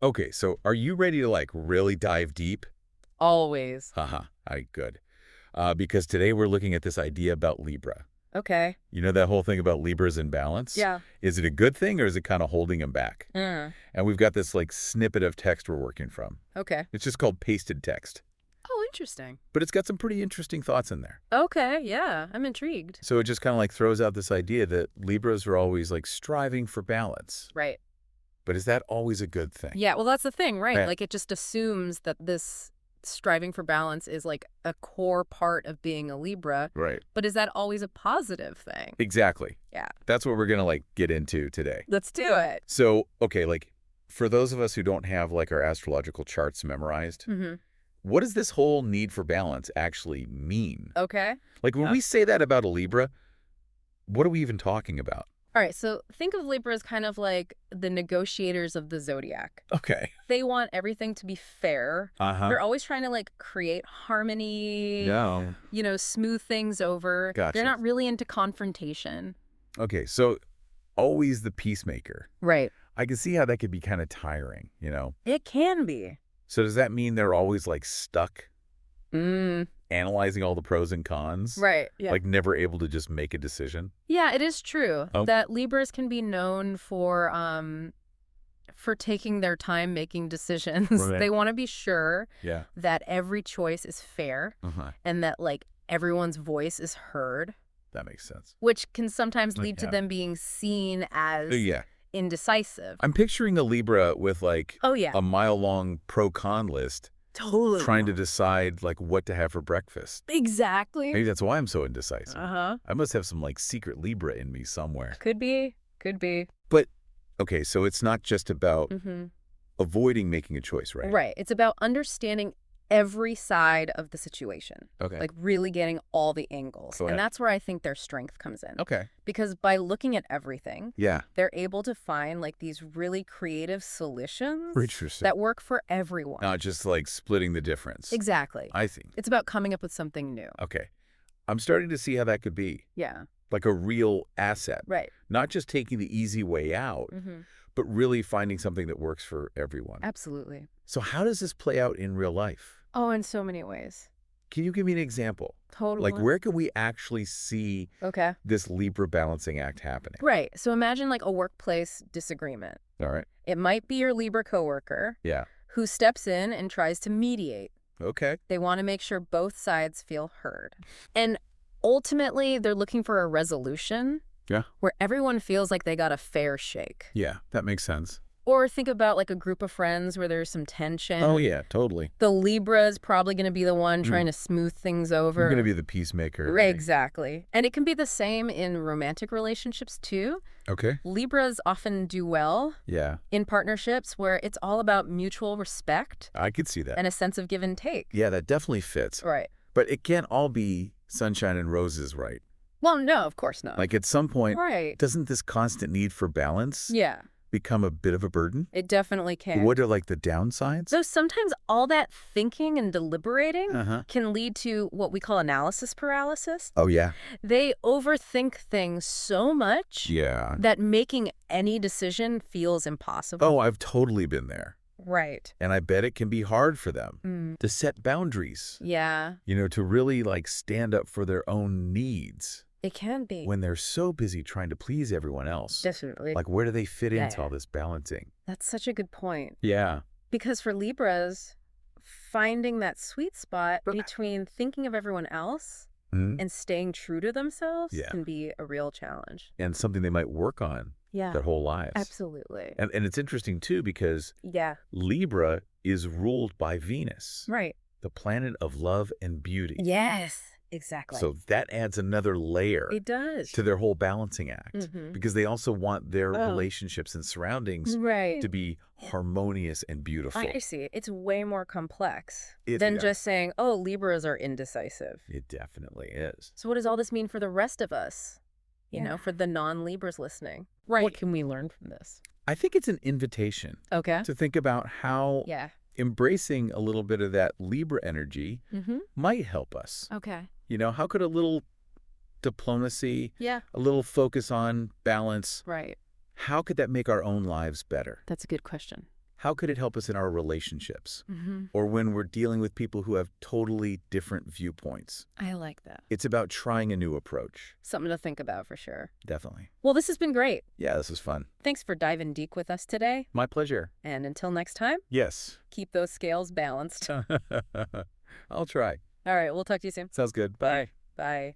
Okay, so are you ready to like really dive deep? Always. Haha, good. Because today we're looking at this idea about Libra. Okay. You know that whole thing about Libras in balance? Yeah. Is it a good thing or is it kind of holding them back? Mm. And we've got this like snippet of text we're working from. Okay. It's just called pasted text, Oh, interesting. but it's got some pretty interesting thoughts in there. Okay, yeah, I'm intrigued. So it just kind of like throws out this idea that Libras are always like striving for balance. Right. But is that always a good thing? Yeah, well, that's the thing, right? Right. Like, it just assumes that this striving for balance is like a core part of being a Libra. Right. But is that always a positive thing? Exactly. Yeah. That's what we're going to like get into today. Let's do it. So, okay, like for those of us who don't have like our astrological charts memorized, Mm-hmm. what does this whole need for balance actually mean? Okay. Like when we say that about a Libra, what are we even talking about? All right, so think of Libra as kind of like the negotiators of the Zodiac. Okay. They want everything to be fair. Uh-huh. They're always trying to like create harmony, Yeah. smooth things over. Gotcha. They're not really into confrontation. Okay, so always the peacemaker. Right. I can see how that could be kind of tiring, you know? It can be. So does that mean they're always like stuck Mm. analyzing all the pros and cons? Right. Yeah. Like never able to just make a decision? Yeah, it is true Oh. that Libras can be known for taking their time making decisions. Right. They want to be sure Yeah. that every choice is fair Uh-huh. and that like everyone's voice is heard, That makes sense. which can sometimes lead to Yeah. them being seen as Yeah. indecisive. I'm picturing a Libra with like Oh yeah. a mile-long pro-con list Totally. trying to decide like what to have for breakfast. Exactly. Maybe that's why I'm so indecisive. Uh-huh. I must have some like secret Libra in me somewhere. Could be. Could be. But okay, so it's not just about Mm-hmm. avoiding making a choice, right? Right. It's about understanding every side of the situation. Okay. Like really getting all the angles. Go ahead. And that's where I think their strength comes in. Okay. Because by looking at everything, Yeah. they're able to find like these really creative solutions Interesting. that work for everyone. Not just like splitting the difference. Exactly. I see. It's about coming up with something new. Okay. I'm starting to see how that could be Yeah. like a real asset. Right. Not just taking the easy way out, Mm-hmm. but really finding something that works for everyone. Absolutely. So how does this play out in real life? Oh, in so many ways. Can you give me an example? Totally. Like where can we actually see Okay. this Libra balancing act happening? Right. So imagine like a workplace disagreement. All right. It might be your Libra coworker Yeah. who steps in and tries to mediate. Okay. They want to make sure both sides feel heard. And ultimately, they're looking for a resolution Yeah. where everyone feels like they got a fair shake. Yeah, that makes sense. Or think about like a group of friends where there's some tension. Oh, yeah, totally. The Libra is probably going to be the one trying to smooth things over. You're going to be the peacemaker. Exactly. And it can be the same in romantic relationships too. Okay. Libras often do well Yeah, in partnerships where it's all about mutual respect I could see that. and a sense of give and take. Yeah, that definitely fits. Right. But it can't all be sunshine and roses, right? Well, no, of course not. Like at some point, Right. doesn't this constant need for balance Yeah, become a bit of a burden? it definitely can. What are like the downsides? So sometimes all that thinking and deliberating Uh-huh. can lead to what we call analysis paralysis. Oh, yeah. They overthink things so much Yeah. that making any decision feels impossible. Oh, I've totally been there. Right. And I bet it can be hard for them Mm. to set boundaries, Yeah, to really like stand up for their own needs it can be. when they're so busy trying to please everyone else. Definitely. Like, where do they fit Yeah, into yeah. all this balancing? That's such a good point. Yeah. Because for Libras, finding that sweet spot between thinking of everyone else Mhm. and staying true to themselves Yeah. can be a real challenge. And something they might work on Yeah, their whole lives. absolutely. And it's interesting, too, because Yeah, Libra is ruled by Venus, right. the planet of love and beauty. Yes, exactly. So that adds another layer it does. to their whole balancing act Mhm. because they also want their Oh. relationships and surroundings Right. to be harmonious and beautiful. I see. It's way more complex It- than yeah. just saying, oh, Libras are indecisive. It definitely is. So what does all this mean for the rest of us? For the non-Libras listening. Right. What can we learn from this? I think it's an invitation Okay. to think about how Yeah. embracing a little bit of that Libra energy Mm-hmm. might help us. Okay. How could a little diplomacy, Yeah. a little focus on balance, Right. how could that make our own lives better? That's a good question. How could it help us in our relationships? Mm-hmm. Or when we're dealing with people who have totally different viewpoints? I like that. It's about trying a new approach. Something to think about for sure. Definitely. Well, this has been great. Yeah, this is fun. Thanks for diving deep with us today. My pleasure. And until next time, Yes. keep those scales balanced. I'll try. All right, we'll talk to you soon. Sounds good. Bye. Bye.